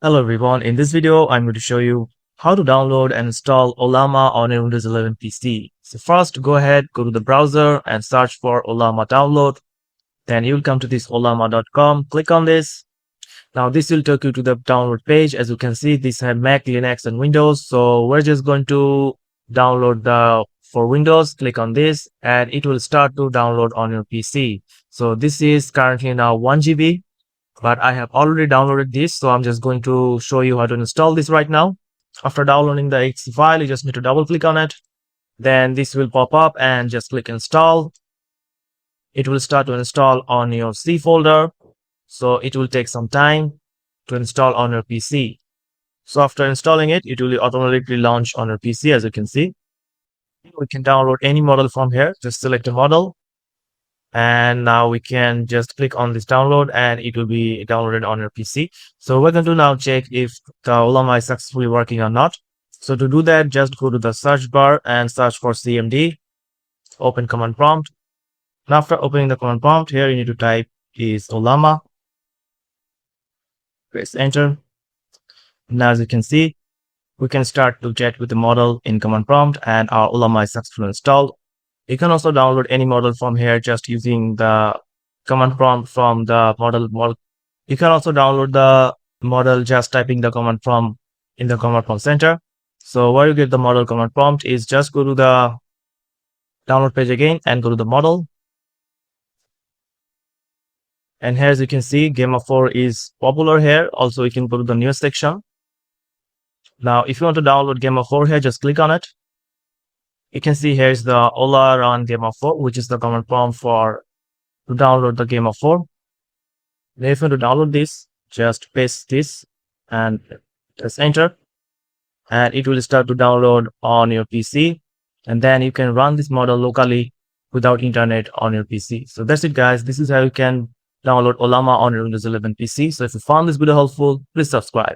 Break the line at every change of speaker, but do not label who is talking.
Hello everyone, in this video I'm going to show you how to download and install Ollama on your Windows 11 PC. So first go ahead, go to the browser and search for Ollama download. Then you'll come to this ollama.com, click on this. Now this will take you to the download page. As you can see, this has Mac, Linux and Windows. So we're just going to download the for Windows, click on this and it will start to download on your PC. So this is currently now 1 GB. But I have already downloaded this, so I'm just going to show you how to install this right now. After downloading the exe file, you just need to double click on it. Then this will pop up and just click install. It will start to install on your C folder. So it will take some time to install on your PC. So after installing it, it will automatically launch on your PC, as you can see. We can download any model from here. Just select a model. And now we can just click on this download and it will be downloaded on your PC. So we're going to now check if the Ollama is successfully working or not. So to do that, just go to the search bar and search for CMD, open command prompt. And after opening the command prompt, here you need to type is Ollama, press enter. Now as you can see, we can start to chat with the model in command prompt and our Ollama is successfully installed. You can also download any model from here just using the command prompt from the model. You can also download the model just typing the command prompt in the command prompt center. So where you get the model command prompt is just go to the download page again and go to the model. And here, as you can see, Game of 4 is popular here. Also, you can go to the news section. Now, if you want to download Game of 4 here, just click on it. You can see here's the Ola run Game of 4, which is the command prompt for to download the Game of 4. Then if you want to download this, just paste this and press enter. And it will start to download on your PC. And then you can run this model locally without internet on your PC. So that's it, guys. This is how you can download Ollama on your Windows 11 PC. So if you found this video helpful, please subscribe.